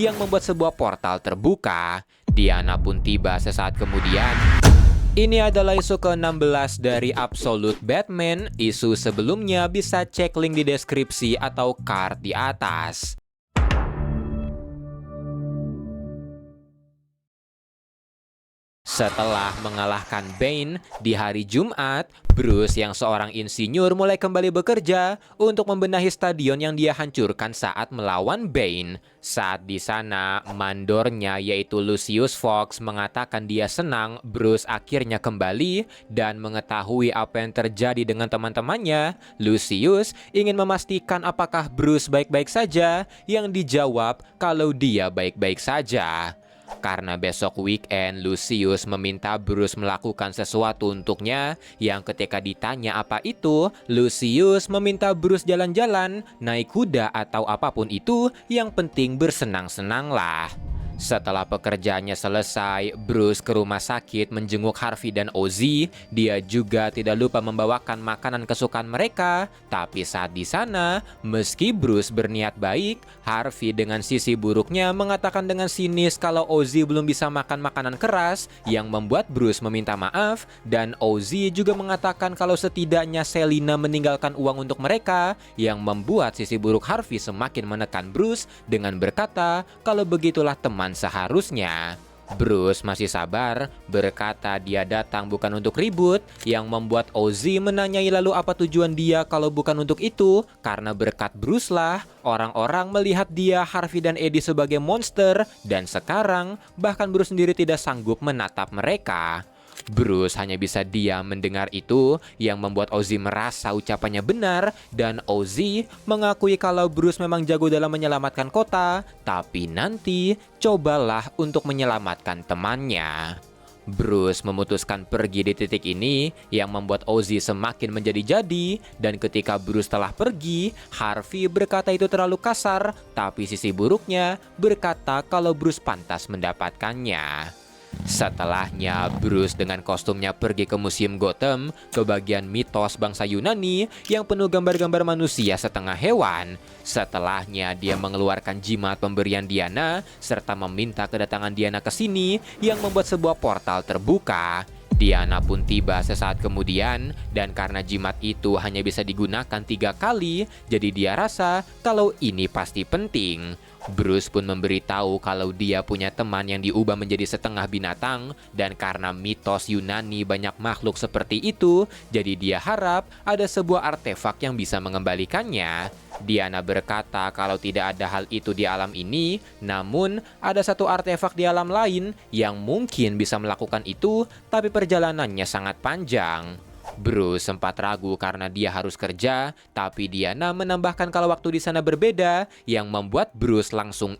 yang membuat sebuah portal terbuka. Diana pun tiba sesaat kemudian. Ini adalah isu ke-16 dari Absolute Batman. Isu sebelumnya bisa cek link di deskripsi atau card di atas. Setelah mengalahkan Bane di hari Jumat, Bruce yang seorang insinyur mulai kembali bekerja untuk membenahi stadion yang dia hancurkan saat melawan Bane. Saat di sana, mandornya yaitu Lucius Fox mengatakan dia senang Bruce akhirnya kembali dan mengetahui apa yang terjadi dengan teman-temannya. Lucius ingin memastikan apakah Bruce baik-baik saja, yang dijawab kalau dia baik-baik saja. Karena besok weekend, Lucius meminta Bruce melakukan sesuatu untuknya, yang ketika ditanya apa itu, Lucius meminta Bruce jalan-jalan, naik kuda atau apapun itu, yang penting bersenang-senanglah. Setelah pekerjaannya selesai, Bruce ke rumah sakit menjenguk Harvey dan Ozzy. Dia juga tidak lupa membawakan makanan kesukaan mereka. Tapi saat di sana, meski Bruce berniat baik, Harvey dengan sisi buruknya mengatakan dengan sinis kalau Ozzy belum bisa makan makanan keras, yang membuat Bruce meminta maaf. Dan Ozzy juga mengatakan kalau setidaknya Selina meninggalkan uang untuk mereka, yang membuat sisi buruk Harvey semakin menekan Bruce dengan berkata kalau begitulah teman seharusnya. Bruce masih sabar, berkata dia datang bukan untuk ribut, yang membuat Ozzy menanyai lalu apa tujuan dia kalau bukan untuk itu, karena berkat Bruce lah, orang-orang melihat dia, Harvey dan Eddie sebagai monster, dan sekarang bahkan Bruce sendiri tidak sanggup menatap mereka. Bruce hanya bisa diam mendengar itu, yang membuat Ozzy merasa ucapannya benar, dan Ozzy mengakui kalau Bruce memang jago dalam menyelamatkan kota, tapi nanti cobalah untuk menyelamatkan temannya. Bruce memutuskan pergi di titik ini, yang membuat Ozzy semakin menjadi-jadi, dan ketika Bruce telah pergi, Harvey berkata itu terlalu kasar, tapi sisi buruknya berkata kalau Bruce pantas mendapatkannya. Setelahnya, Bruce dengan kostumnya pergi ke Museum Gotham, ke bagian mitos bangsa Yunani yang penuh gambar-gambar manusia setengah hewan. Setelahnya, dia mengeluarkan jimat pemberian Diana, serta meminta kedatangan Diana ke sini, yang membuat sebuah portal terbuka. Diana pun tiba sesaat kemudian, dan karena jimat itu hanya bisa digunakan 3 kali, jadi dia rasa kalau ini pasti penting. Bruce pun memberitahu kalau dia punya teman yang diubah menjadi setengah binatang, dan karena mitos Yunani banyak makhluk seperti itu, jadi dia harap ada sebuah artefak yang bisa mengembalikannya. Diana berkata kalau tidak ada hal itu di alam ini, namun ada satu artefak di alam lain yang mungkin bisa melakukan itu, tapi perjalanannya sangat panjang. Bruce sempat ragu karena dia harus kerja, tapi Diana menambahkan kalau waktu di sana berbeda, yang membuat Bruce langsung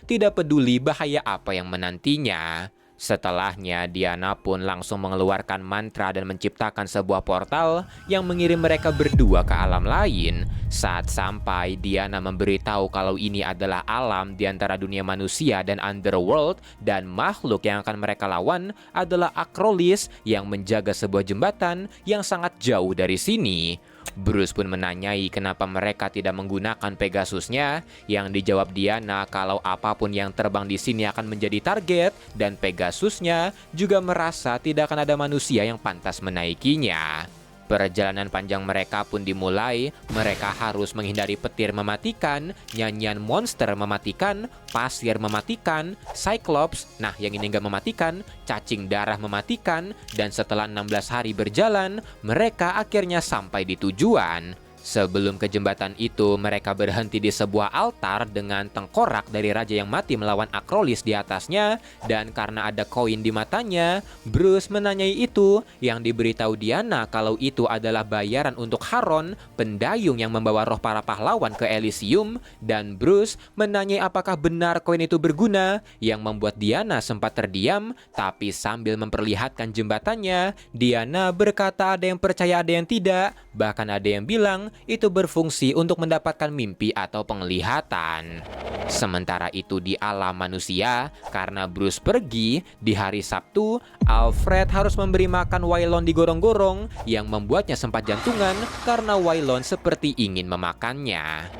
tidak peduli bahaya apa yang menantinya. Setelahnya, Diana pun langsung mengeluarkan mantra dan menciptakan sebuah portal yang mengirim mereka berdua ke alam lain. Saat sampai, Diana memberitahu kalau ini adalah alam di antara dunia manusia dan underworld, dan makhluk yang akan mereka lawan adalah Acrolis yang menjaga sebuah jembatan yang sangat jauh dari sini. Bruce pun menanyai kenapa mereka tidak menggunakan Pegasusnya, yang dijawab Diana kalau apapun yang terbang di sini akan menjadi target, dan Pegasusnya juga merasa tidak akan ada manusia yang pantas menaikinya. Perjalanan panjang mereka pun dimulai. Mereka harus menghindari petir mematikan, nyanyian monster mematikan, pasir mematikan, Cyclops, nah yang ini nggak mematikan, cacing darah mematikan, dan setelah 16 hari berjalan, mereka akhirnya sampai di tujuan. Sebelum ke jembatan itu, mereka berhenti di sebuah altar dengan tengkorak dari raja yang mati melawan Acrolis di atasnya, dan karena ada koin di matanya, Bruce menanyai itu, yang diberitahu Diana kalau itu adalah bayaran untuk Haron, pendayung yang membawa roh para pahlawan ke Elysium, dan Bruce menanyai apakah benar koin itu berguna, yang membuat Diana sempat terdiam, tapi sambil memperlihatkan jembatannya, Diana berkata ada yang percaya ada yang tidak, bahkan ada yang bilang itu berfungsi untuk mendapatkan mimpi atau penglihatan. Sementara itu di alam manusia, karena Bruce pergi di hari Sabtu, Alfred harus memberi makan Waylon di gorong-gorong yang membuatnya sempat jantungan karena Waylon seperti ingin memakannya.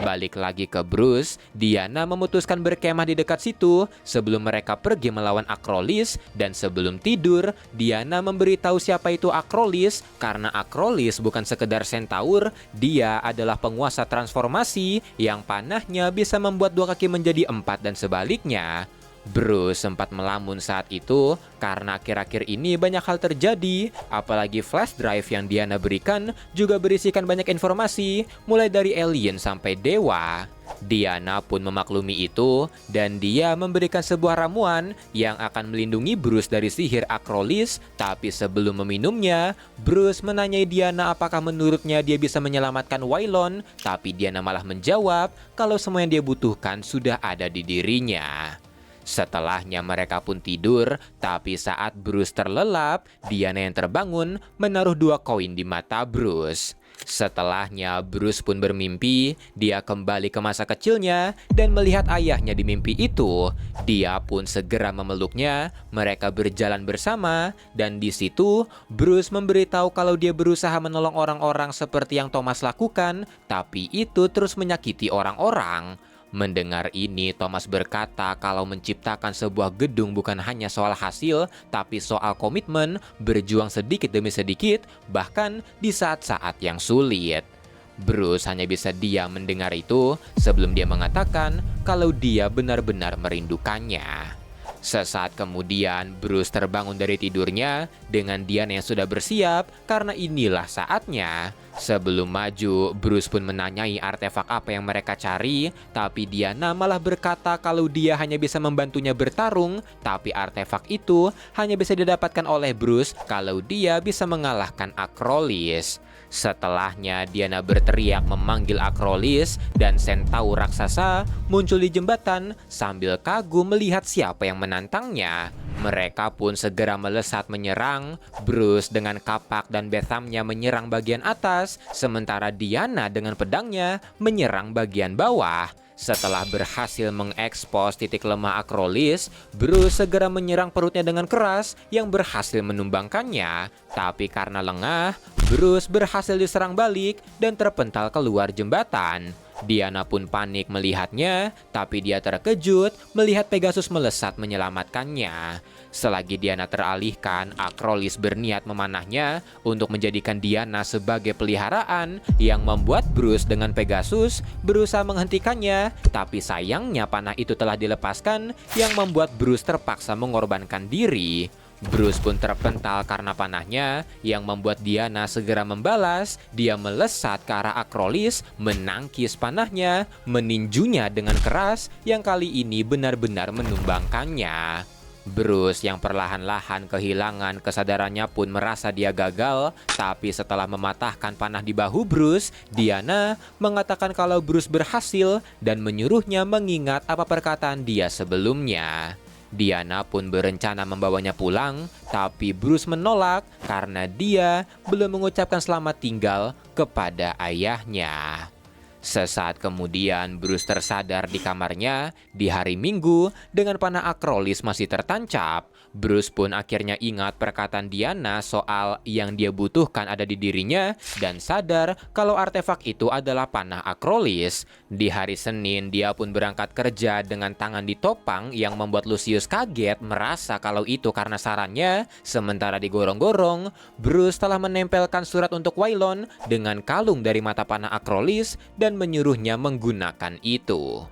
Balik lagi ke Bruce, Diana memutuskan berkemah di dekat situ sebelum mereka pergi melawan Acrolis, dan sebelum tidur, Diana memberitahu siapa itu Acrolis karena Acrolis bukan sekedar centaur, dia adalah penguasa transformasi yang panahnya bisa membuat dua kaki menjadi empat dan sebaliknya. Bruce sempat melamun saat itu karena akhir-akhir ini banyak hal terjadi, apalagi flash drive yang Diana berikan juga berisikan banyak informasi, mulai dari alien sampai dewa. Diana pun memaklumi itu dan dia memberikan sebuah ramuan yang akan melindungi Bruce dari sihir Acrolis, tapi sebelum meminumnya, Bruce menanyai Diana apakah menurutnya dia bisa menyelamatkan Waylon, tapi Diana malah menjawab kalau semua yang dia butuhkan sudah ada di dirinya. Setelahnya mereka pun tidur, tapi saat Bruce terlelap, Diana yang terbangun menaruh 2 koin di mata Bruce. Setelahnya Bruce pun bermimpi, dia kembali ke masa kecilnya dan melihat ayahnya di mimpi itu. Dia pun segera memeluknya, mereka berjalan bersama, dan di situ Bruce memberitahu kalau dia berusaha menolong orang-orang seperti yang Thomas lakukan, tapi itu terus menyakiti orang-orang. Mendengar ini, Thomas berkata kalau menciptakan sebuah gedung bukan hanya soal hasil, tapi soal komitmen, berjuang sedikit demi sedikit, bahkan di saat-saat yang sulit. Bruce hanya bisa diam mendengar itu sebelum dia mengatakan kalau dia benar-benar merindukannya. Sesaat kemudian, Bruce terbangun dari tidurnya dengan Diana yang sudah bersiap karena inilah saatnya. Sebelum maju, Bruce pun menanyai artefak apa yang mereka cari, tapi Diana malah berkata kalau dia hanya bisa membantunya bertarung, tapi artefak itu hanya bisa didapatkan oleh Bruce kalau dia bisa mengalahkan Acrolis. Setelahnya Diana berteriak memanggil Acrolis dan centaur raksasa muncul di jembatan sambil kagum melihat siapa yang menantangnya. Mereka pun segera melesat menyerang. Bruce dengan kapak dan bethamnya menyerang bagian atas, sementara Diana dengan pedangnya menyerang bagian bawah. Setelah berhasil mengekspos titik lemah Acrolis, Bruce segera menyerang perutnya dengan keras yang berhasil menumbangkannya. Tapi karena lengah, Bruce berhasil diserang balik dan terpental keluar jembatan. Diana pun panik melihatnya, tapi dia terkejut melihat Pegasus melesat menyelamatkannya. Selagi Diana teralihkan, Acrolis berniat memanahnya untuk menjadikan Diana sebagai peliharaan yang membuat Bruce dengan Pegasus berusaha menghentikannya, tapi sayangnya panah itu telah dilepaskan yang membuat Bruce terpaksa mengorbankan diri. Bruce pun terpental karena panahnya yang membuat Diana segera membalas. Dia melesat ke arah Acrolis, menangkis panahnya, meninjunya dengan keras yang kali ini benar-benar menumbangkannya. Bruce yang perlahan-lahan kehilangan kesadarannya pun merasa dia gagal, tapi setelah mematahkan panah di bahu Bruce, Diana mengatakan kalau Bruce berhasil dan menyuruhnya mengingat apa perkataan dia sebelumnya. Diana pun berencana membawanya pulang, tapi Bruce menolak karena dia belum mengucapkan selamat tinggal kepada ayahnya. Sesaat kemudian Bruce tersadar di kamarnya di hari Minggu dengan panah Acrolis masih tertancap. Bruce pun akhirnya ingat perkataan Diana soal yang dia butuhkan ada di dirinya dan sadar kalau artefak itu adalah panah Acrolis. Di hari Senin dia pun berangkat kerja dengan tangan ditopang yang membuat Lucius kaget merasa kalau itu karena sarannya. Sementara di gorong-gorong, Bruce telah menempelkan surat untuk Waylon dengan kalung dari mata panah Acrolis dan menyuruhnya menggunakan itu.